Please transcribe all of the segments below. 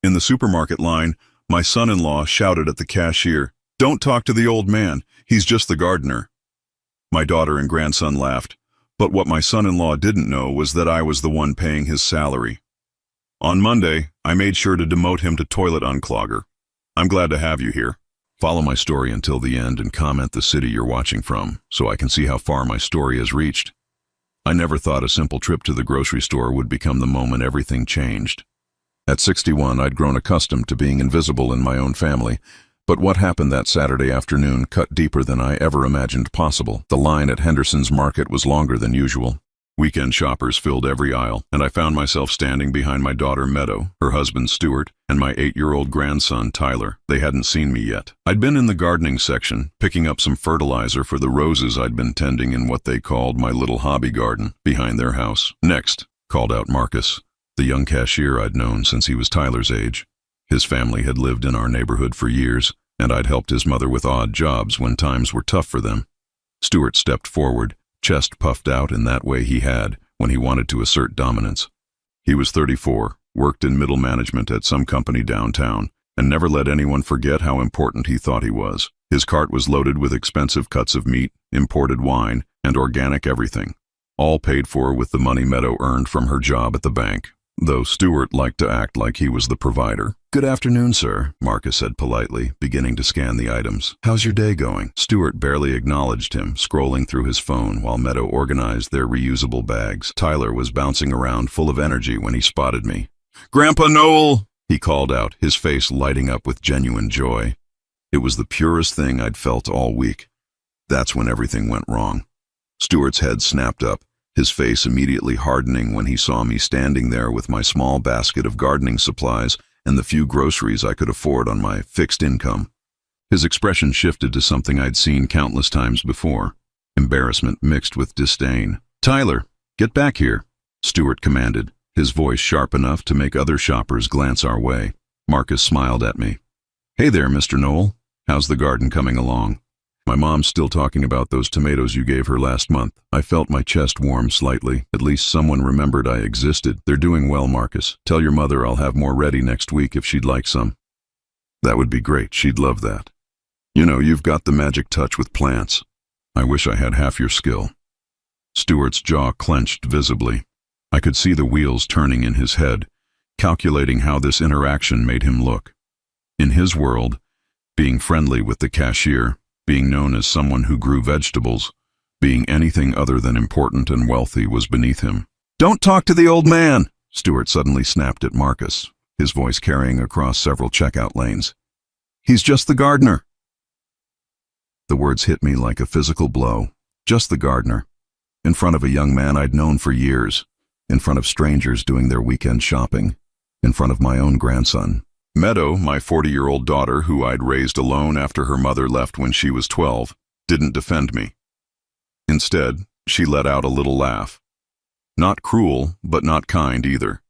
In the supermarket line, my son-in-law shouted at the cashier, "Don't talk to the old man, he's just the gardener." My daughter and grandson laughed, but what my son-in-law didn't know was that I was the one paying his salary. On Monday, I made sure to demote him to toilet unclogger. I'm glad to have you here. Follow my story until the end and comment the city you're watching from, so I can see how far my story has reached. I never thought a simple trip to the grocery store would become the moment everything changed. At 61, I'd grown accustomed to being invisible in my own family, but what happened that Saturday afternoon cut deeper than I ever imagined possible. The line at Henderson's Market was longer than usual. Weekend shoppers filled every aisle, and I found myself standing behind my daughter Meadow, her husband Stuart, and my 8-year-old grandson Tyler. They hadn't seen me yet. I'd been in the gardening section, picking up some fertilizer for the roses I'd been tending in what they called my little hobby garden behind their house. "Next," called out Marcus, the young cashier I'd known since he was Tyler's age. His family had lived in our neighborhood for years, and I'd helped his mother with odd jobs when times were tough for them. Stuart stepped forward, chest puffed out in that way he had when he wanted to assert dominance. He was 34, worked in middle management at some company downtown, and never let anyone forget how important he thought he was. His cart was loaded with expensive cuts of meat, imported wine, and organic everything, all paid for with the money Meadow earned from her job at the bank, though Stuart liked to act like he was the provider. "Good afternoon, sir," Marcus said politely, beginning to scan the items. "How's your day going?" Stuart barely acknowledged him, scrolling through his phone while Meadow organized their reusable bags. Tyler was bouncing around full of energy when he spotted me. "Grandpa Noel!" he called out, his face lighting up with genuine joy. It was the purest thing I'd felt all week. That's when everything went wrong. Stuart's head snapped up, his face immediately hardening when he saw me standing there with my small basket of gardening supplies and the few groceries I could afford on my fixed income. His expression shifted to something I'd seen countless times before, embarrassment mixed with disdain. "Tyler, get back here," Stuart commanded, his voice sharp enough to make other shoppers glance our way. Marcus smiled at me. "Hey there, Mr. Noel. How's the garden coming along?" "My mom's still talking about those tomatoes you gave her last month." I felt my chest warm slightly. At least someone remembered I existed. "They're doing well, Marcus. Tell your mother I'll have more ready next week if she'd like some." "That would be great. She'd love that. You know, you've got the magic touch with plants. I wish I had half your skill." Stuart's jaw clenched visibly. I could see the wheels turning in his head, calculating how this interaction made him look. In his world, being friendly with the cashier, being known as someone who grew vegetables, being anything other than important and wealthy was beneath him. "Don't talk to the old man!" Stuart suddenly snapped at Marcus, his voice carrying across several checkout lanes. "He's just the gardener." The words hit me like a physical blow. Just the gardener. In front of a young man I'd known for years. In front of strangers doing their weekend shopping. In front of my own grandson. Meadow, my 40-year-old daughter, who I'd raised alone after her mother left when she was 12, didn't defend me. Instead, she let out a little laugh. Not cruel, but not kind either.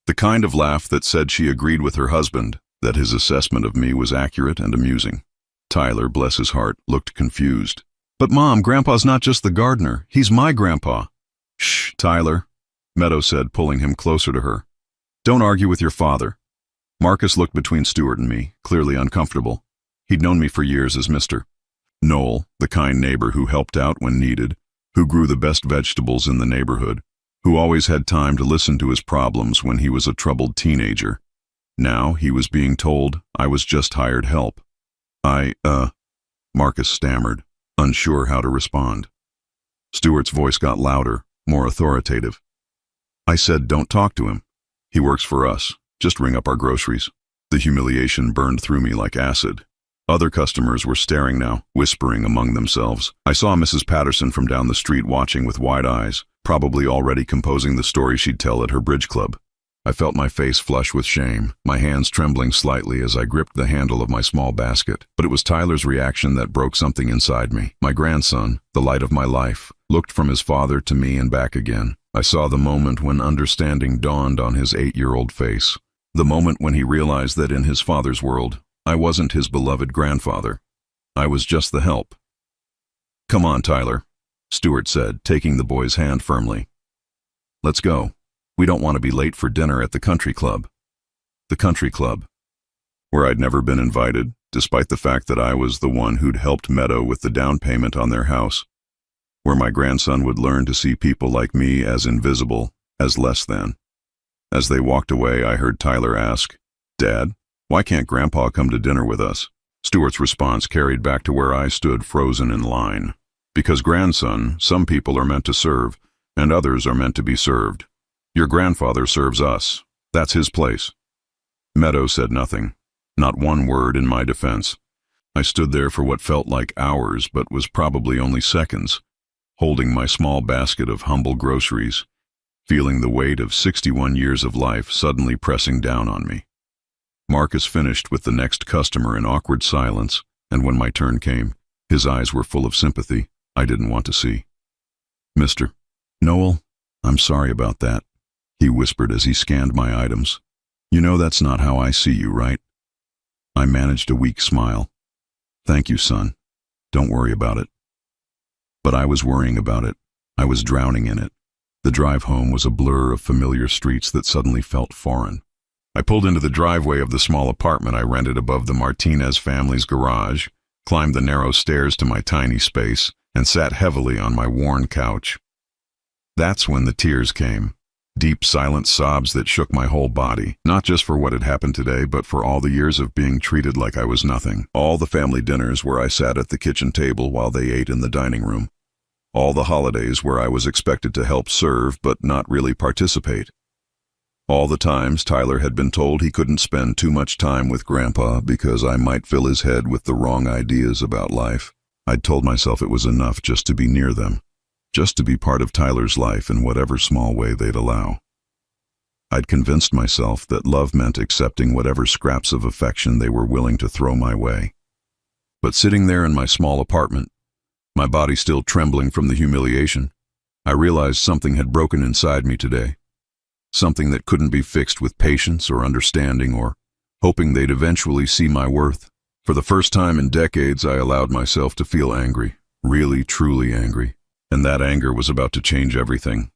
The kind of laugh that said she agreed with her husband, that his assessment of me was accurate and amusing. Tyler, bless his heart, looked confused. "But Mom, Grandpa's not just the gardener. He's my grandpa." "Shh, Tyler," Meadow said, pulling him closer to her. "Don't argue with your father." Marcus looked between Stuart and me, clearly uncomfortable. He'd known me for years as Mr. Noel, the kind neighbor who helped out when needed, who grew the best vegetables in the neighborhood, who always had time to listen to his problems when he was a troubled teenager. Now he was being told I was just hired help. Marcus stammered, unsure how to respond. Stuart's voice got louder, more authoritative. I said, "Don't talk to him. He works for us. Just ring up our groceries." The humiliation burned through me like acid. Other customers were staring now, whispering among themselves. I saw Mrs. Patterson from down the street watching with wide eyes, probably already composing the story she'd tell at her bridge club. I felt my face flush with shame, my hands trembling slightly as I gripped the handle of my small basket. But it was Tyler's reaction that broke something inside me. My grandson, the light of my life, looked from his father to me and back again. I saw the moment when understanding dawned on his 8-year-old face. The moment when he realized that in his father's world, I wasn't his beloved grandfather. I was just the help. "Come on, Tyler," Stuart said, taking the boy's hand firmly. "Let's go. We don't want to be late for dinner at the country club." the country club, where I'd never been invited, despite the fact that I was the one who'd helped Meadow with the down payment on their house, where my grandson would learn to see people like me as invisible, as less than. As they walked away, I heard Tyler ask, "Dad, why can't Grandpa come to dinner with us?" Stuart's response carried back to where I stood frozen in line. "Because, grandson, some people are meant to serve, and others are meant to be served. Your grandfather serves us. That's his place." Meadow said nothing, not one word in my defense. I stood there for what felt like hours, but was probably only seconds, holding my small basket of humble groceries, feeling the weight of 61 years of life suddenly pressing down on me. Marcus finished with the next customer in awkward silence, and when my turn came, his eyes were full of sympathy I didn't want to see. "Mr. Noel, I'm sorry about that," he whispered as he scanned my items. "You know that's not how I see you, right?" I managed a weak smile. "Thank you, son. Don't worry about it." But I was worrying about it. I was drowning in it. The drive home was a blur of familiar streets that suddenly felt foreign. I pulled into the driveway of the small apartment I rented above the Martinez family's garage, climbed the narrow stairs to my tiny space, and sat heavily on my worn couch. That's when the tears came. Deep, silent sobs that shook my whole body, not just for what had happened today, but for all the years of being treated like I was nothing. All the family dinners where I sat at the kitchen table while they ate in the dining room. All the holidays where I was expected to help serve but not really participate. All the times Tyler had been told he couldn't spend too much time with Grandpa because I might fill his head with the wrong ideas about life. I'd told myself it was enough just to be near them, just to be part of Tyler's life in whatever small way they'd allow. I'd convinced myself that love meant accepting whatever scraps of affection they were willing to throw my way. But sitting there in my small apartment, my body still trembling from the humiliation, I realized something had broken inside me today. Something that couldn't be fixed with patience or understanding or hoping they'd eventually see my worth. For the first time in decades, I allowed myself to feel angry, really, truly angry. And that anger was about to change everything.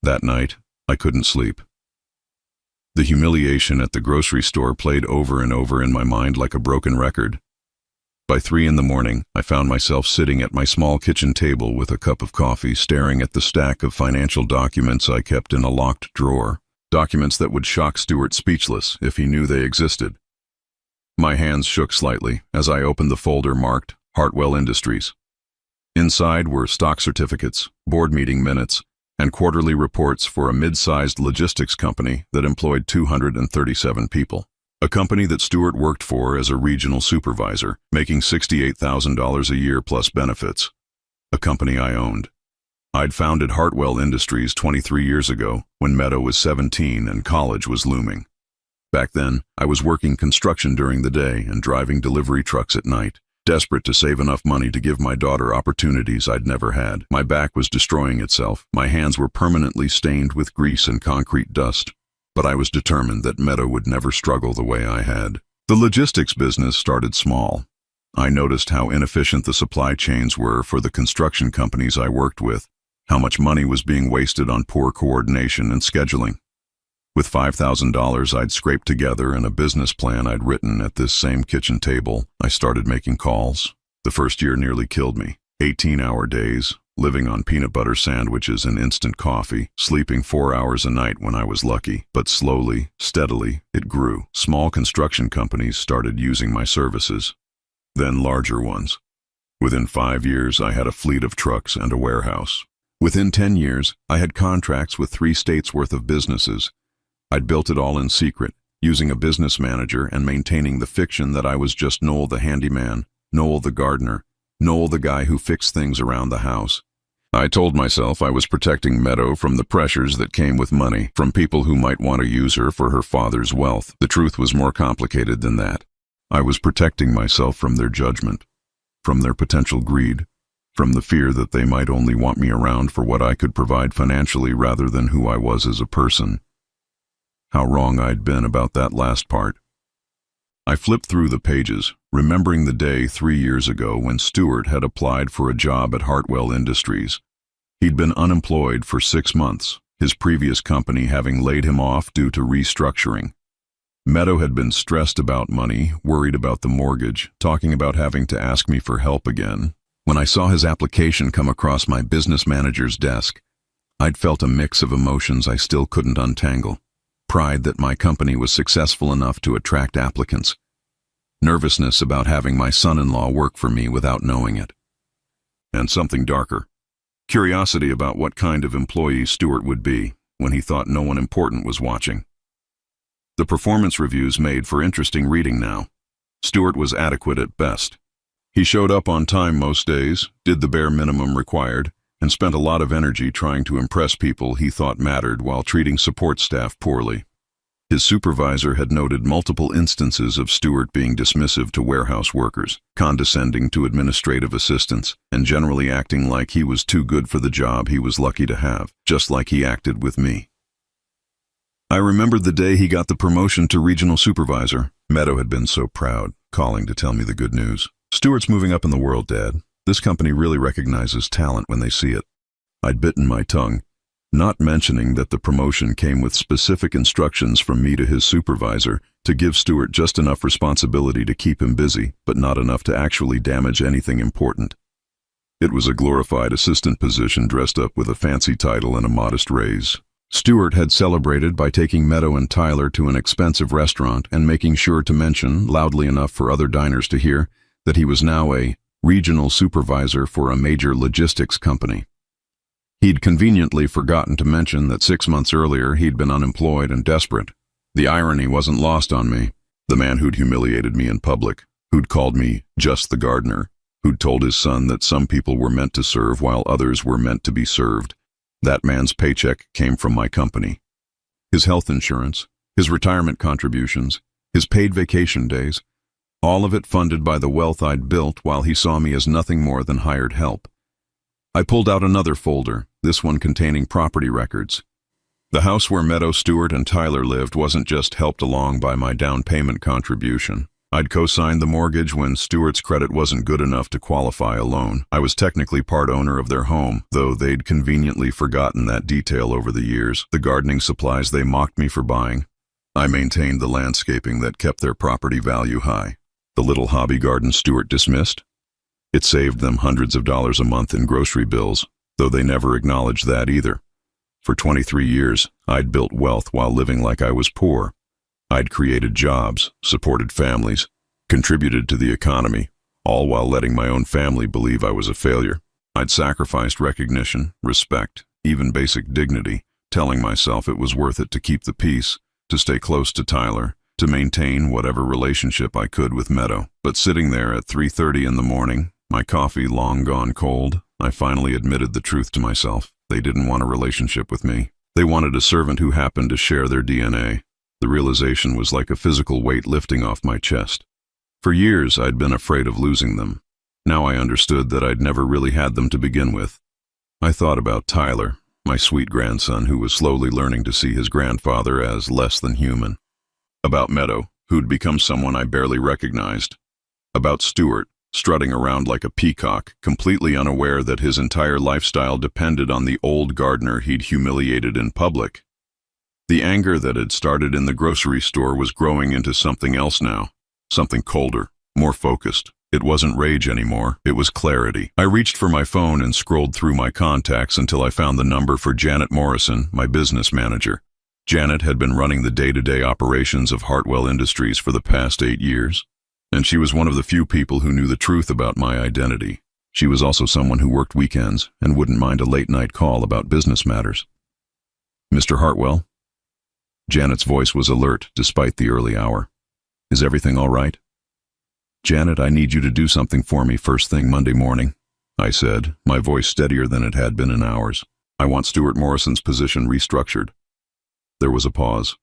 That night, I couldn't sleep. The humiliation at the grocery store played over and over in my mind like a broken record. By 3 a.m, I found myself sitting at my small kitchen table with a cup of coffee, staring at the stack of financial documents I kept in a locked drawer. Documents that would shock Stuart speechless if he knew they existed. My hands shook slightly as I opened the folder marked Hartwell Industries. Inside were stock certificates, board meeting minutes, and quarterly reports for a mid-sized logistics company that employed 237 people. A company that Stuart worked for as a regional supervisor, making $68,000 a year plus benefits. A company I owned. I'd founded Hartwell Industries 23 years ago when Meadow was 17 and college was looming. Back then, I was working construction during the day and driving delivery trucks at night. Desperate to save enough money to give my daughter opportunities I'd never had. My back was destroying itself. My hands were permanently stained with grease and concrete dust. But I was determined that Meadow would never struggle the way I had. The logistics business started small. I noticed how inefficient the supply chains were for the construction companies I worked with, how much money was being wasted on poor coordination and scheduling. With $5,000 I'd scraped together and a business plan I'd written at this same kitchen table, I started making calls. The first year nearly killed me. 18-hour days, living on peanut butter sandwiches and instant coffee, sleeping 4 hours a night when I was lucky. But slowly, steadily, it grew. Small construction companies started using my services. Then larger ones. Within 5 years, I had a fleet of trucks and a warehouse. Within 10 years, I had contracts with 3 states' worth of businesses. I'd built it all in secret, using a business manager and maintaining the fiction that I was just Noel the handyman, Noel the gardener, Noel the guy who fixed things around the house. I told myself I was protecting Meadow from the pressures that came with money, from people who might want to use her for her father's wealth. The truth was more complicated than that. I was protecting myself from their judgment, from their potential greed, from the fear that they might only want me around for what I could provide financially rather than who I was as a person. How wrong I'd been about that last part. I flipped through the pages, remembering the day 3 years ago when Stuart had applied for a job at Hartwell Industries. He'd been unemployed for 6 months, his previous company having laid him off due to restructuring. Meadow had been stressed about money, worried about the mortgage, talking about having to ask me for help again. When I saw his application come across my business manager's desk, I'd felt a mix of emotions I still couldn't untangle. Pride that my company was successful enough to attract applicants. Nervousness about having my son-in-law work for me without knowing it. And something darker. Curiosity about what kind of employee Stuart would be when he thought no one important was watching. The performance reviews made for interesting reading now. Stuart was adequate at best. He showed up on time most days, did the bare minimum required, and spent a lot of energy trying to impress people he thought mattered while treating support staff poorly. His supervisor had noted multiple instances of Stuart being dismissive to warehouse workers, condescending to administrative assistants, and generally acting like he was too good for the job he was lucky to have, just like he acted with me. I remembered the day he got the promotion to regional supervisor. Meadow had been so proud, calling to tell me the good news. "Stuart's moving up in the world, Dad. This company really recognizes talent when they see it." I'd bitten my tongue, not mentioning that the promotion came with specific instructions from me to his supervisor to give Stuart just enough responsibility to keep him busy, but not enough to actually damage anything important. It was a glorified assistant position dressed up with a fancy title and a modest raise. Stuart had celebrated by taking Meadow and Tyler to an expensive restaurant and making sure to mention, loudly enough for other diners to hear, that he was now a regional supervisor for a major logistics company. He'd conveniently forgotten to mention that 6 months earlier he'd been unemployed and desperate. The irony wasn't lost on me. The man who'd humiliated me in public, who'd called me just the gardener, who'd told his son that some people were meant to serve while others were meant to be served. That man's paycheck came from my company. His health insurance, his retirement contributions, his paid vacation days, all of it funded by the wealth I'd built while he saw me as nothing more than hired help. I pulled out another folder, this one containing property records. The house where Meadow, Stuart, and Tyler lived wasn't just helped along by my down payment contribution. I'd co-signed the mortgage when Stuart's credit wasn't good enough to qualify a loan. I was technically part owner of their home, though they'd conveniently forgotten that detail over the years. The gardening supplies they mocked me for buying. I maintained the landscaping that kept their property value high. The little hobby garden Stuart dismissed? It saved them hundreds of dollars a month in grocery bills, though they never acknowledged that either. For 23 years, I'd built wealth while living like I was poor. I'd created jobs, supported families, contributed to the economy, all while letting my own family believe I was a failure. I'd sacrificed recognition, respect, even basic dignity, telling myself it was worth it to keep the peace, to stay close to Tyler, to maintain whatever relationship I could with Meadow. But sitting there at 3:30 in the morning, my coffee long gone cold, I finally admitted the truth to myself. They didn't want a relationship with me. They wanted a servant who happened to share their DNA. The realization was like a physical weight lifting off my chest. For years, I'd been afraid of losing them. Now I understood that I'd never really had them to begin with. I thought about Tyler, my sweet grandson who was slowly learning to see his grandfather as less than human. About Meadow, who'd become someone I barely recognized. About Stuart, strutting around like a peacock, completely unaware that his entire lifestyle depended on the old gardener he'd humiliated in public. The anger that had started in the grocery store was growing into something else now, something colder, more focused. It wasn't rage anymore, it was clarity. I reached for my phone and scrolled through my contacts until I found the number for Janet Morrison, my business manager. Janet had been running the day-to-day operations of Hartwell Industries for the past 8 years. And she was one of the few people who knew the truth about my identity. She was also someone who worked weekends and wouldn't mind a late-night call about business matters. "Mr. Hartwell?" Janet's voice was alert despite the early hour. "Is everything all right?" "Janet, I need you to do something for me first thing Monday morning," I said, my voice steadier than it had been in hours. "I want Stuart Morrison's position restructured." There was a pause.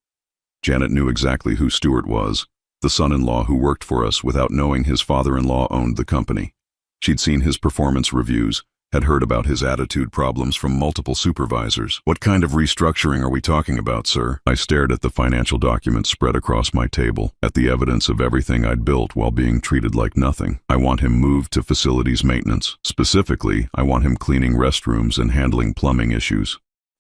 Janet knew exactly who Stuart was. The son-in-law who worked for us without knowing his father-in-law owned the company. She'd seen his performance reviews, had heard about his attitude problems from multiple supervisors. "What kind of restructuring are we talking about, sir?" I stared at the financial documents spread across my table, at the evidence of everything I'd built while being treated like nothing. "I want him moved to facilities maintenance. Specifically, I want him cleaning restrooms and handling plumbing issues."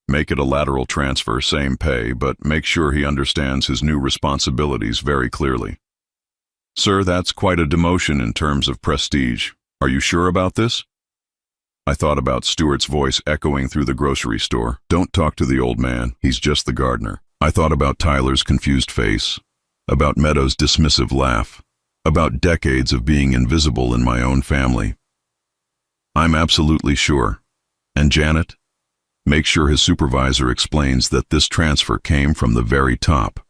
Make it a lateral transfer, same pay, but make sure he understands his new responsibilities very clearly. Sir, that's quite a demotion in terms of prestige. Are you sure about this? I thought about Stuart's voice echoing through the grocery store. Don't talk to the old man, he's just the gardener. I thought about Tyler's confused face, about Meadows' dismissive laugh, about decades of being invisible in my own family. I'm absolutely sure. And Janet? Make sure his supervisor explains that this transfer came from the very top.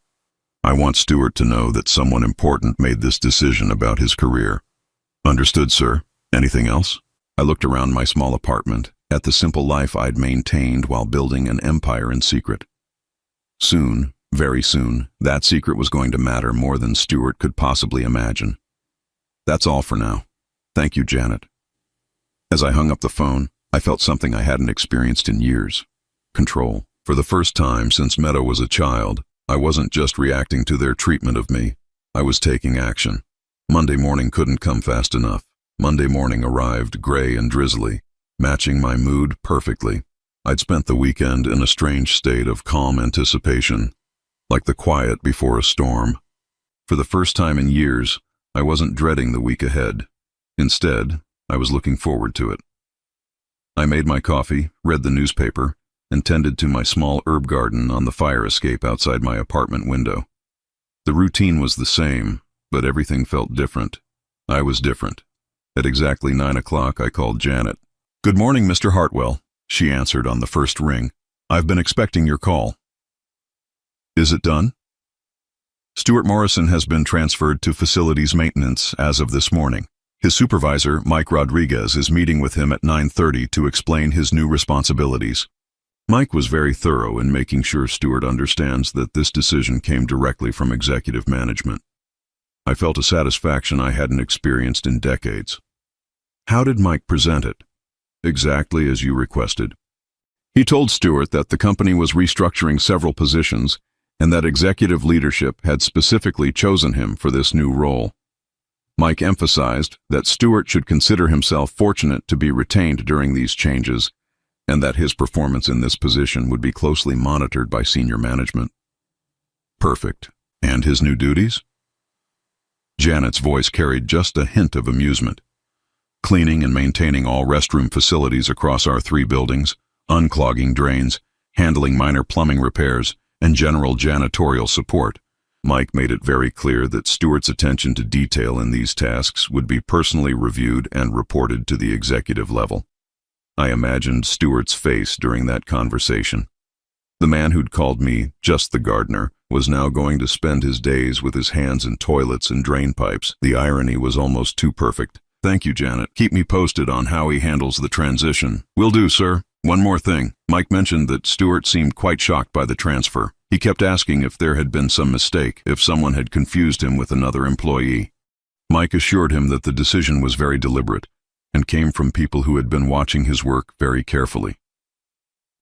I want Stuart to know that someone important made this decision about his career. Understood, sir. Anything else? I looked around my small apartment, at the simple life I'd maintained while building an empire in secret. Soon, very soon, that secret was going to matter more than Stuart could possibly imagine. That's all for now. Thank you, Janet. As I hung up the phone, I felt something I hadn't experienced in years. Control. For the first time since Meadow was a child, I wasn't just reacting to their treatment of me. I was taking action. Monday morning couldn't come fast enough. Monday morning arrived gray and drizzly, matching my mood perfectly. I'd spent the weekend in a strange state of calm anticipation, like the quiet before a storm. For the first time in years, I wasn't dreading the week ahead. Instead, I was looking forward to it. I made my coffee, read the newspaper, and tended to my small herb garden on the fire escape outside my apartment window. The routine was the same, but everything felt different. I was different. At exactly 9 o'clock, I called Janet. "Good morning, Mr. Hartwell," she answered on the first ring. "I've been expecting your call." "Is it done?" "Stuart Morrison has been transferred to facilities maintenance as of this morning. His supervisor, Mike Rodriguez, is meeting with him at 9:30 to explain his new responsibilities." Mike was very thorough in making sure Stuart understands that this decision came directly from executive management. I felt a satisfaction I hadn't experienced in decades. How did Mike present it? Exactly as you requested. He told Stuart that the company was restructuring several positions and that executive leadership had specifically chosen him for this new role. Mike emphasized that Stuart should consider himself fortunate to be retained during these changes and that his performance in this position would be closely monitored by senior management. Perfect. And his new duties? Janet's voice carried just a hint of amusement. Cleaning and maintaining all restroom facilities across our 3 buildings, unclogging drains, handling minor plumbing repairs, and general janitorial support. Mike made it very clear that Stuart's attention to detail in these tasks would be personally reviewed and reported to the executive level. I imagined Stuart's face during that conversation. The man who'd called me just the gardener was now going to spend his days with his hands in toilets and drain pipes. The irony was almost too perfect. "Thank you, Janet. Keep me posted on how he handles the transition." "Will do, sir. One more thing. Mike mentioned that Stuart seemed quite shocked by the transfer. He kept asking if there had been some mistake, if someone had confused him with another employee." Mike assured him that the decision was very deliberate and came from people who had been watching his work very carefully.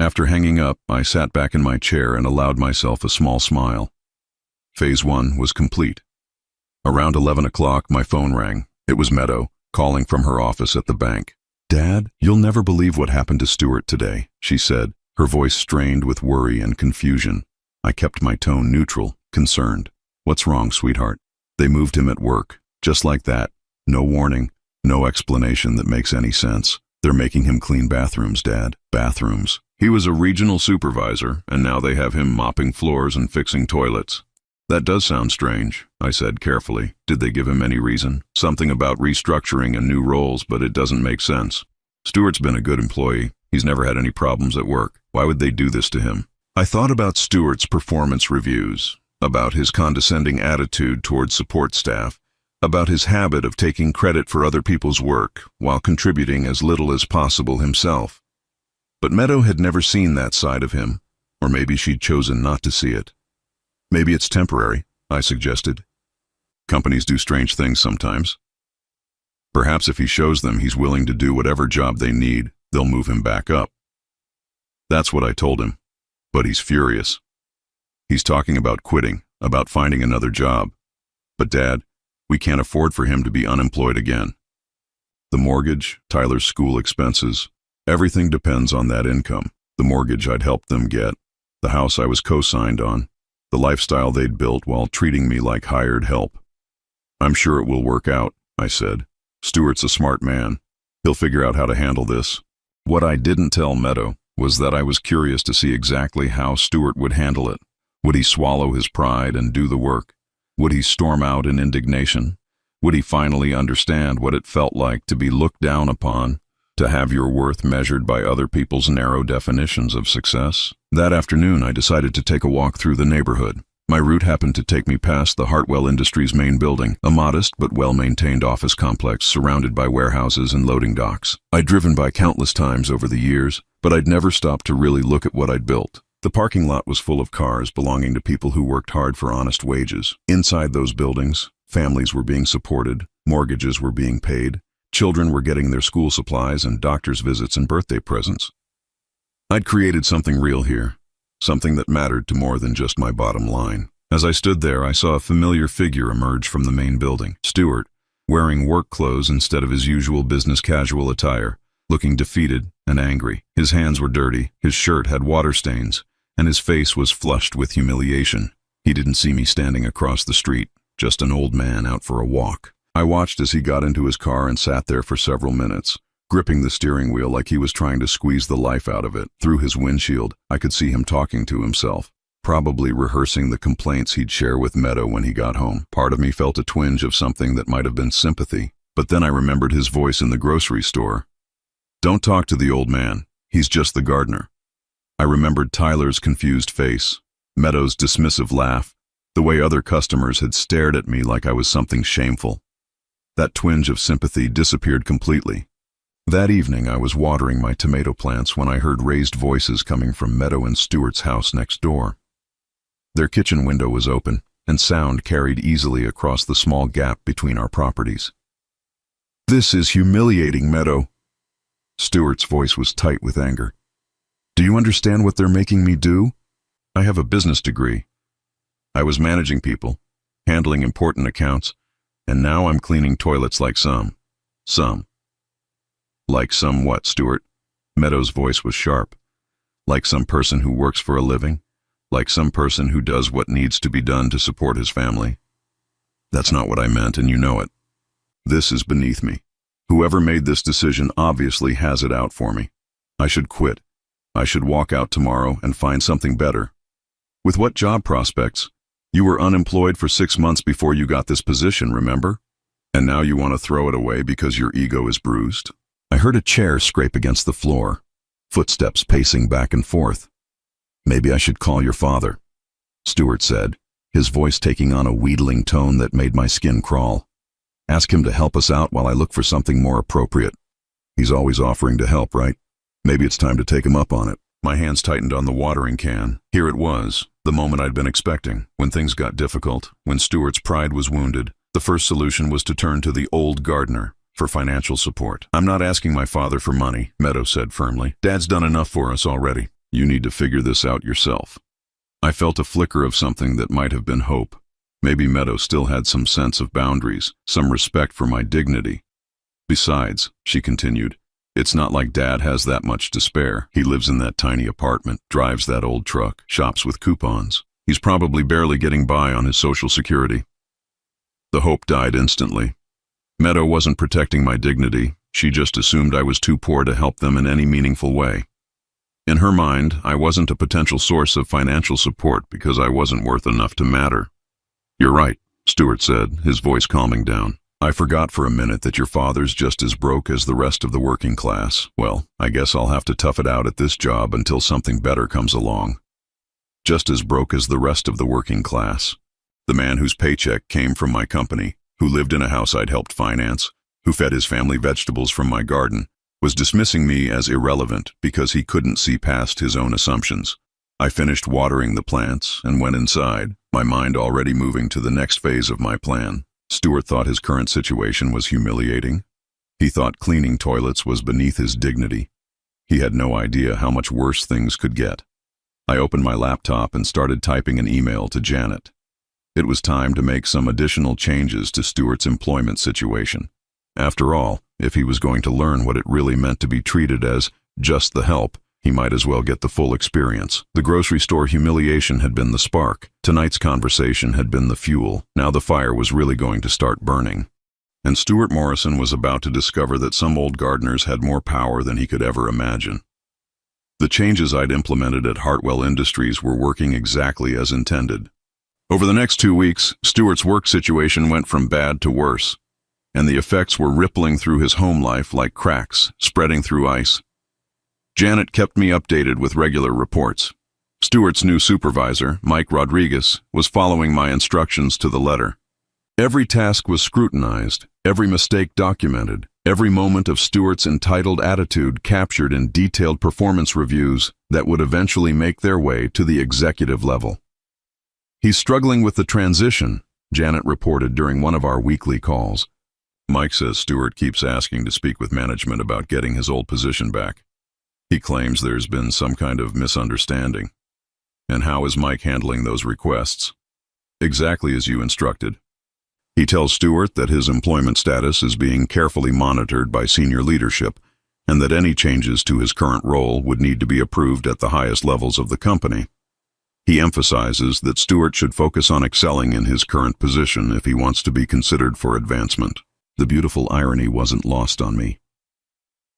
After hanging up, I sat back in my chair and allowed myself a small smile. Phase 1 was complete. Around 11 o'clock, my phone rang. It was Meadow, calling from her office at the bank. "Dad, you'll never believe what happened to Stuart today," she said, her voice strained with worry and confusion. I kept my tone neutral, concerned. "What's wrong, sweetheart?" "They moved him at work, just like that. No warning, no explanation that makes any sense. They're making him clean bathrooms, Dad. Bathrooms. He was a regional supervisor, and now they have him mopping floors and fixing toilets." "That does sound strange," I said carefully. "Did they give him any reason? Something about restructuring and new roles, but it doesn't make sense. Stuart's been a good employee. He's never had any problems at work. Why would they do this to him?" I thought about Stuart's performance reviews, about his condescending attitude towards support staff, about his habit of taking credit for other people's work while contributing as little as possible himself. But Meadow had never seen that side of him, or maybe she'd chosen not to see it. "Maybe it's temporary," I suggested. "Companies do strange things sometimes. Perhaps if he shows them he's willing to do whatever job they need, they'll move him back up." That's what I told him. But he's furious. He's talking about quitting, about finding another job. But Dad, we can't afford for him to be unemployed again. The mortgage, Tyler's school expenses, everything depends on that income. The mortgage I'd helped them get, the house I was co-signed on, the lifestyle they'd built while treating me like hired help. "I'm sure it will work out," I said. "Stuart's a smart man. He'll figure out how to handle this." What I didn't tell Meadow was that I was curious to see exactly how Stuart would handle it. Would he swallow his pride and do the work? Would he storm out in indignation? Would he finally understand what it felt like to be looked down upon, to have your worth measured by other people's narrow definitions of success? That afternoon, I decided to take a walk through the neighborhood. My route happened to take me past the Hartwell Industries main building, a modest but well-maintained office complex surrounded by warehouses and loading docks. I'd driven by countless times over the years, but I'd never stopped to really look at what I'd built. The parking lot was full of cars belonging to people who worked hard for honest wages. Inside those buildings, families were being supported, mortgages were being paid, children were getting their school supplies and doctor's visits and birthday presents. I'd created something real here, something that mattered to more than just my bottom line. As I stood there, I saw a familiar figure emerge from the main building. Stuart, wearing work clothes instead of his usual business casual attire, looking defeated and angry. His hands were dirty, his shirt had water stains, and his face was flushed with humiliation. He didn't see me standing across the street, just an old man out for a walk. I watched as he got into his car and sat there for several minutes, gripping the steering wheel like he was trying to squeeze the life out of it. Through his windshield, I could see him talking to himself, probably rehearsing the complaints he'd share with Meadow when he got home. Part of me felt a twinge of something that might have been sympathy, but then I remembered his voice in the grocery store. "Don't talk to the old man. He's just the gardener." I remembered Tyler's confused face, Meadow's dismissive laugh, the way other customers had stared at me like I was something shameful. That twinge of sympathy disappeared completely. That evening, I was watering my tomato plants when I heard raised voices coming from Meadow and Stuart's house next door. Their kitchen window was open, and sound carried easily across the small gap between our properties. "This is humiliating, Meadow." Stuart's voice was tight with anger. "Do you understand what they're making me do? I have a business degree. I was managing people, handling important accounts, and now I'm cleaning toilets like some. Like some what, Stuart?" Meadow's voice was sharp. "Like some person who works for a living? Like some person who does what needs to be done to support his family?" "That's not what I meant, and you know it. This is beneath me. Whoever made this decision obviously has it out for me. I should quit. I should walk out tomorrow and find something better." "With what job prospects? You were unemployed for 6 months before you got this position, remember? And now you want to throw it away because your ego is bruised?" I heard a chair scrape against the floor, footsteps pacing back and forth. "Maybe I should call your father," Stuart said, his voice taking on a wheedling tone that made my skin crawl. "Ask him to help us out while I look for something more appropriate. He's always offering to help, right? Maybe it's time to take him up on it." My hands tightened on the watering can. Here it was, the moment I'd been expecting. When things got difficult, when Stuart's pride was wounded, the first solution was to turn to the old gardener for financial support. "I'm not asking my father for money," Meadow said firmly. "Dad's done enough for us already. You need to figure this out yourself." I felt a flicker of something that might have been hope. Maybe Meadow still had some sense of boundaries, some respect for my dignity. "Besides," she continued, "it's not like Dad has that much to spare. He lives in that tiny apartment, drives that old truck, shops with coupons. He's probably barely getting by on his Social Security." The hope died instantly. Meadow wasn't protecting my dignity. She just assumed I was too poor to help them in any meaningful way. In her mind, I wasn't a potential source of financial support because I wasn't worth enough to matter. "You're right," Stuart said, his voice calming down. "I forgot for a minute that your father's just as broke as the rest of the working class. Well, I guess I'll have to tough it out at this job until something better comes along." Just as broke as the rest of the working class. The man whose paycheck came from my company, who lived in a house I'd helped finance, who fed his family vegetables from my garden, was dismissing me as irrelevant because he couldn't see past his own assumptions. I finished watering the plants and went inside, my mind already moving to the next phase of my plan. Stuart thought his current situation was humiliating. He thought cleaning toilets was beneath his dignity. He had no idea how much worse things could get. I opened my laptop and started typing an email to Janet. It was time to make some additional changes to Stuart's employment situation. After all, if he was going to learn what it really meant to be treated as just the help, He might as well get the full experience. The grocery store humiliation had been the spark. Tonight's conversation had been the fuel. Now the fire was really going to start burning. And Stuart Morrison was about to discover that some old gardeners had more power than he could ever imagine. The changes I'd implemented at Hartwell Industries were working exactly as intended. Over the next 2 weeks, Stuart's work situation went from bad to worse, and the effects were rippling through his home life like cracks, spreading through ice. Janet kept me updated with regular reports. Stuart's new supervisor, Mike Rodriguez, was following my instructions to the letter. Every task was scrutinized, every mistake documented, every moment of Stuart's entitled attitude captured in detailed performance reviews that would eventually make their way to the executive level. "He's struggling with the transition," Janet reported during one of our weekly calls. "Mike says Stuart keeps asking to speak with management about getting his old position back. He claims there's been some kind of misunderstanding. And how is Mike handling those requests?" "Exactly as you instructed. He tells Stuart that his employment status is being carefully monitored by senior leadership and that any changes to his current role would need to be approved at the highest levels of the company. He emphasizes that Stuart should focus on excelling in his current position if he wants to be considered for advancement." The beautiful irony wasn't lost on me.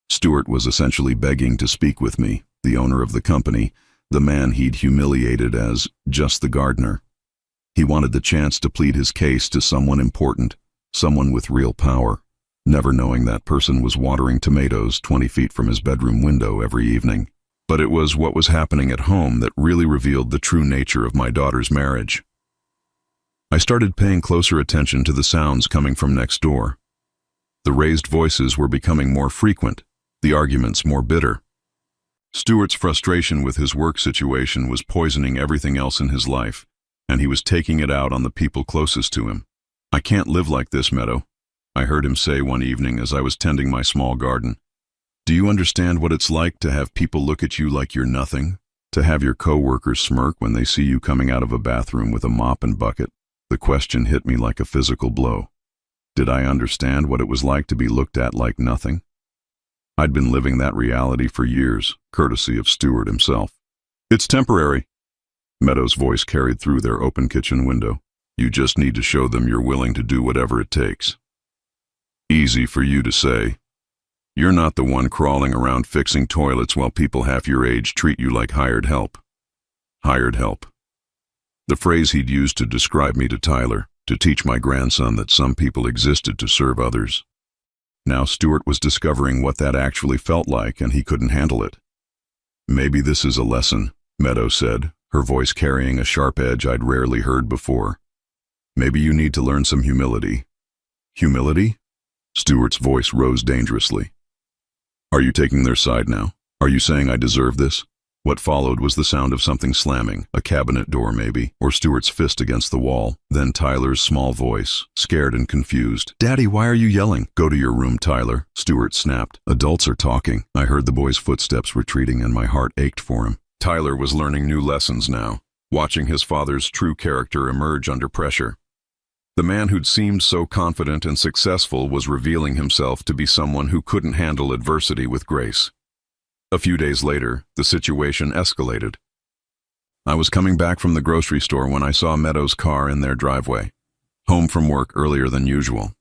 Stuart was essentially begging to speak with me, the owner of the company, the man he'd humiliated as just the gardener. He wanted the chance to plead his case to someone important, someone with real power, never knowing that person was watering tomatoes 20 feet from his bedroom window every evening. But it was what was happening at home that really revealed the true nature of my daughter's marriage. I started paying closer attention to the sounds coming from next door. The raised voices were becoming more frequent, the arguments more bitter. Stuart's frustration with his work situation was poisoning everything else in his life, and he was taking it out on the people closest to him. "I can't live like this, Meadow," I heard him say one evening as I was tending my small garden. "Do you understand what it's like to have people look at you like you're nothing? To have your coworkers smirk when they see you coming out of a bathroom with a mop and bucket?" The question hit me like a physical blow. Did I understand what it was like to be looked at like nothing? I'd been living that reality for years, courtesy of Stuart himself. "It's temporary," Meadow's voice carried through their open kitchen window. "You just need to show them you're willing to do whatever it takes." Easy for you to say. You're not the one crawling around fixing toilets while people half your age treat you like hired help. Hired help. The phrase he'd used to describe me to Tyler, to teach my grandson that some people existed to serve others. Now Stuart was discovering what that actually felt like, and he couldn't handle it. "Maybe this is a lesson," Meadow said, her voice carrying a sharp edge I'd rarely heard before. "Maybe you need to learn some humility." "Humility?" Stuart's voice rose dangerously. "Are you taking their side now? Are you saying I deserve this?" What followed was the sound of something slamming, a cabinet door maybe, or Stuart's fist against the wall. Then Tyler's small voice, scared and confused. "Daddy, why are you yelling?" "Go to your room, Tyler," Stuart snapped. "Adults are talking." I heard the boy's footsteps retreating and my heart ached for him. Tyler was learning new lessons now, watching his father's true character emerge under pressure. The man who'd seemed so confident and successful was revealing himself to be someone who couldn't handle adversity with grace. A few days later, the situation escalated. I was coming back from the grocery store when I saw Meadow's car in their driveway, home from work earlier than usual.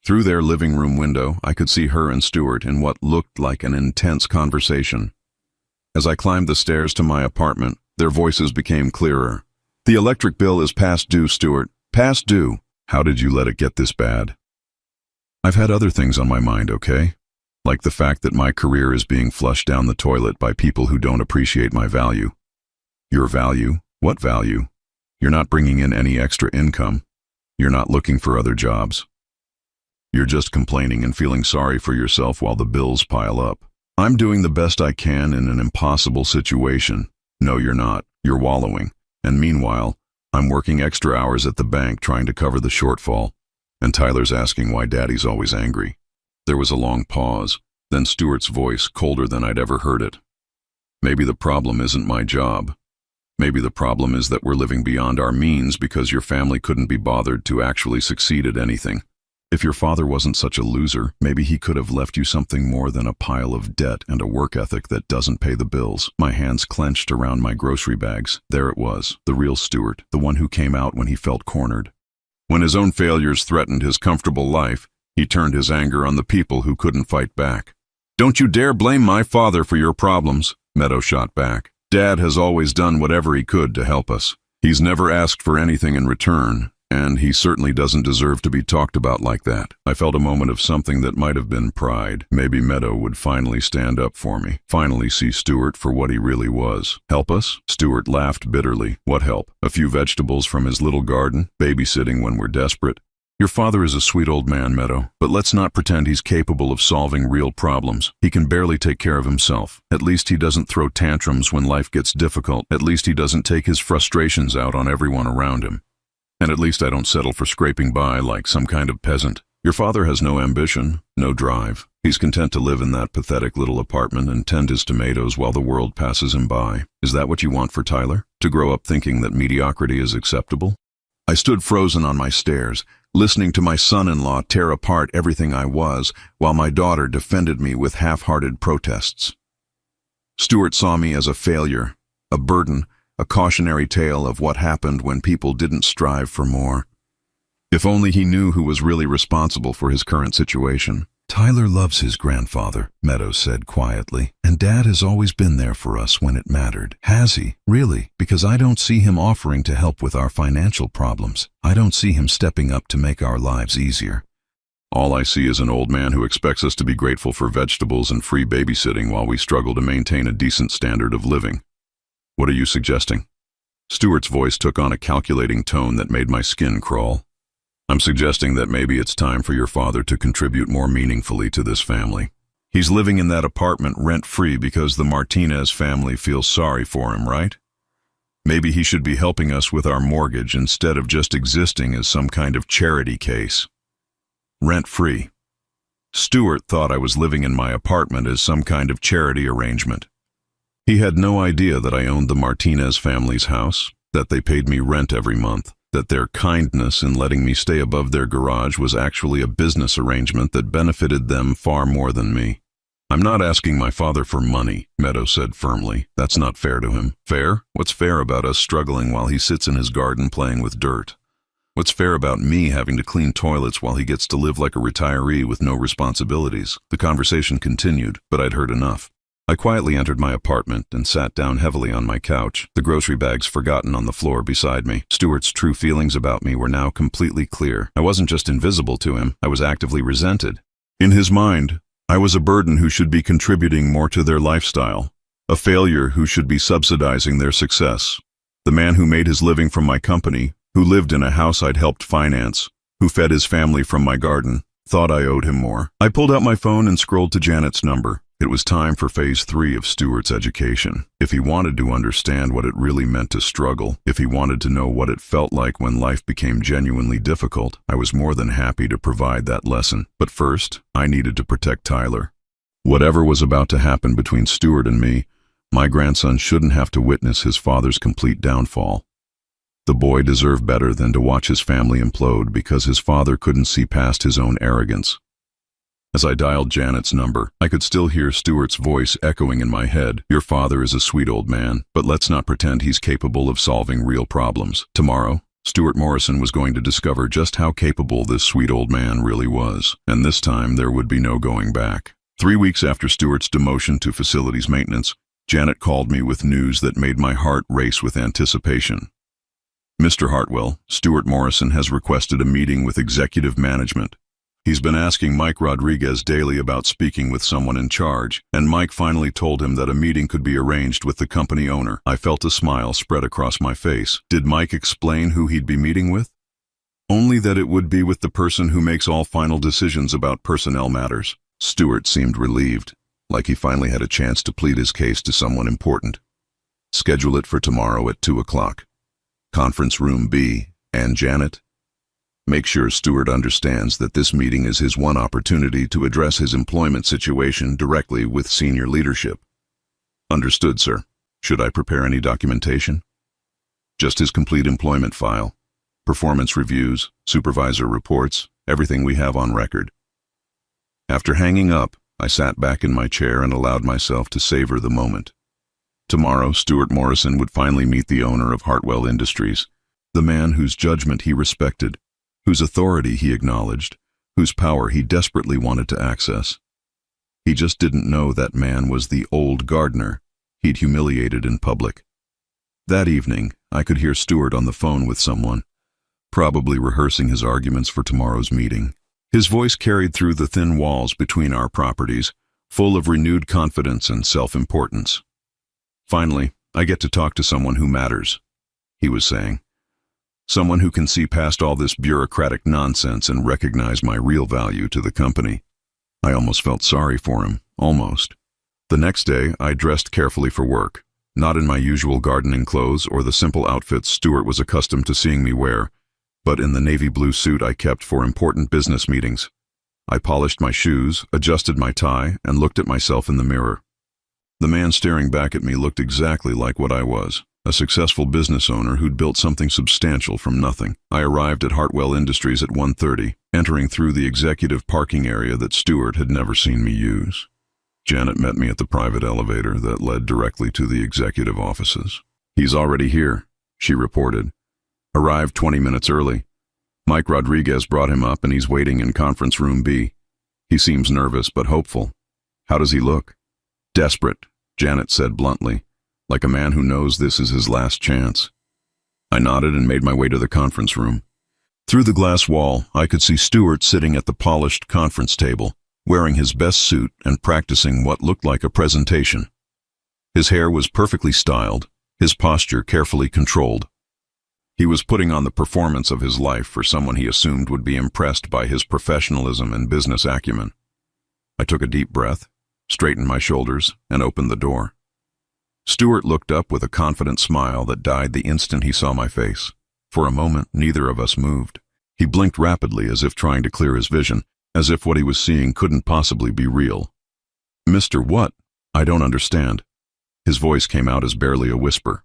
Through their living room window, I could see her and Stuart in what looked like an intense conversation. As I climbed the stairs to my apartment, their voices became clearer. "The electric bill is past due, Stuart. Past due. How did you let it get this bad?" "I've had other things on my mind, okay? Like the fact that my career is being flushed down the toilet by people who don't appreciate my value." "Your value? What value? You're not bringing in any extra income. You're not looking for other jobs. You're just complaining and feeling sorry for yourself while the bills pile up. I'm doing the best I can in an impossible situation." "No, you're not. You're wallowing. And meanwhile, I'm working extra hours at the bank trying to cover the shortfall. And Tyler's asking why Daddy's always angry." There was a long pause, then Stuart's voice, colder than I'd ever heard it. "Maybe the problem isn't my job. Maybe the problem is that we're living beyond our means because your family couldn't be bothered to actually succeed at anything. If your father wasn't such a loser, maybe he could have left you something more than a pile of debt and a work ethic that doesn't pay the bills. My hands clenched around my grocery bags. There it was, the real Stuart, the one who came out when he felt cornered. When his own failures threatened his comfortable life, he turned his anger on the people who couldn't fight back. "Don't you dare blame my father for your problems," Meadow shot back. "Dad has always done whatever he could to help us. He's never asked for anything in return, and he certainly doesn't deserve to be talked about like that." I felt a moment of something that might have been pride. Maybe Meadow would finally stand up for me, finally see Stuart for what he really was. "Help us?" Stuart laughed bitterly. "What help? A few vegetables from his little garden? Babysitting when we're desperate? Your father is a sweet old man, Meadow, but let's not pretend he's capable of solving real problems. He can barely take care of himself. At least he doesn't throw tantrums when life gets difficult. At least he doesn't take his frustrations out on everyone around him. And at least I don't settle for scraping by like some kind of peasant. Your father has no ambition, no drive. He's content to live in that pathetic little apartment and tend his tomatoes while the world passes him by. Is that what you want for Tyler? To grow up thinking that mediocrity is acceptable?" I stood frozen on my stairs, listening to my son-in-law tear apart everything I was, while my daughter defended me with half-hearted protests. Stuart saw me as a failure, a burden, a cautionary tale of what happened when people didn't strive for more. If only he knew who was really responsible for his current situation. "Tyler loves his grandfather," Meadow said quietly, "and Dad has always been there for us when it mattered." "Has he? Really? Because I don't see him offering to help with our financial problems. I don't see him stepping up to make our lives easier." "All I see is an old man who expects us to be grateful for vegetables and free babysitting while we struggle to maintain a decent standard of living. What are you suggesting?" Stuart's voice took on a calculating tone that made my skin crawl. "I'm suggesting that maybe it's time for your father to contribute more meaningfully to this family. He's living in that apartment rent-free because the Martinez family feels sorry for him, right? Maybe he should be helping us with our mortgage instead of just existing as some kind of charity case. Rent-free." Stuart thought I was living in my apartment as some kind of charity arrangement. He had no idea that I owned the Martinez family's house, that they paid me rent every month, that their kindness in letting me stay above their garage was actually a business arrangement that benefited them far more than me. "I'm not asking my father for money," Meadow said firmly. "That's not fair to him." "Fair? What's fair about us struggling while he sits in his garden playing with dirt? What's fair about me having to clean toilets while he gets to live like a retiree with no responsibilities?" The conversation continued, but I'd heard enough. I quietly entered my apartment and sat down heavily on my couch, the grocery bags forgotten on the floor beside me. Stuart's true feelings about me were now completely clear. I wasn't just invisible to him, I was actively resented. In his mind, I was a burden who should be contributing more to their lifestyle, a failure who should be subsidizing their success. The man who made his living from my company, who lived in a house I'd helped finance, who fed his family from my garden, thought I owed him more. I pulled out my phone and scrolled to Janet's number. It was time for phase 3 of Stuart's education. If he wanted to understand what it really meant to struggle, if he wanted to know what it felt like when life became genuinely difficult, I was more than happy to provide that lesson. But first, I needed to protect Tyler. Whatever was about to happen between Stuart and me, my grandson shouldn't have to witness his father's complete downfall. The boy deserved better than to watch his family implode because his father couldn't see past his own arrogance. As I dialed Janet's number, I could still hear Stuart's voice echoing in my head. "Your father is a sweet old man, but let's not pretend he's capable of solving real problems." Tomorrow, Stuart Morrison was going to discover just how capable this sweet old man really was, and this time there would be no going back. 3 weeks after Stuart's demotion to facilities maintenance, Janet called me with news that made my heart race with anticipation. "Mr. Hartwell, Stuart Morrison has requested a meeting with executive management. He's been asking Mike Rodriguez daily about speaking with someone in charge, and Mike finally told him that a meeting could be arranged with the company owner." I felt a smile spread across my face. Did Mike explain who he'd be meeting with? "Only that it would be with the person who makes all final decisions about personnel matters." Stuart seemed relieved, like he finally had a chance to plead his case to someone important. "Schedule it for tomorrow at 2 o'clock. Conference room B, and Janet, make sure Stuart understands that this meeting is his one opportunity to address his employment situation directly with senior leadership." "Understood, sir. Should I prepare any documentation?" "Just his complete employment file, performance reviews, supervisor reports, everything we have on record." After hanging up, I sat back in my chair and allowed myself to savor the moment. Tomorrow, Stuart Morrison would finally meet the owner of Hartwell Industries, the man whose judgment he respected, whose authority he acknowledged, whose power he desperately wanted to access. He just didn't know that man was the old gardener he'd humiliated in public. That evening, I could hear Stuart on the phone with someone, probably rehearsing his arguments for tomorrow's meeting. His voice carried through the thin walls between our properties, full of renewed confidence and self-importance. "Finally, I get to talk to someone who matters," he was saying. "Someone who can see past all this bureaucratic nonsense and recognize my real value to the company." I almost felt sorry for him, almost. The next day, I dressed carefully for work, not in my usual gardening clothes or the simple outfits Stuart was accustomed to seeing me wear, but in the navy blue suit I kept for important business meetings. I polished my shoes, adjusted my tie, and looked at myself in the mirror. The man staring back at me looked exactly like what I was, a successful business owner who'd built something substantial from nothing. I arrived at Hartwell Industries at 1:30, entering through the executive parking area that Stuart had never seen me use. Janet met me at the private elevator that led directly to the executive offices. "He's already here," she reported. "Arrived 20 minutes early. Mike Rodriguez brought him up and he's waiting in conference room B. He seems nervous but hopeful." "How does he look?" "Desperate," Janet said bluntly, like a man who knows this is his last chance. I nodded and made my way to the conference room. Through the glass wall, I could see Stuart sitting at the polished conference table, wearing his best suit and practicing what looked like a presentation. His hair was perfectly styled, his posture carefully controlled. He was putting on the performance of his life for someone he assumed would be impressed by his professionalism and business acumen. I took a deep breath, straightened my shoulders, and opened the door. Stuart looked up with a confident smile that died the instant he saw my face. For a moment, neither of us moved. He blinked rapidly as if trying to clear his vision, as if what he was seeing couldn't possibly be real. "Mr. What? I don't understand." His voice came out as barely a whisper.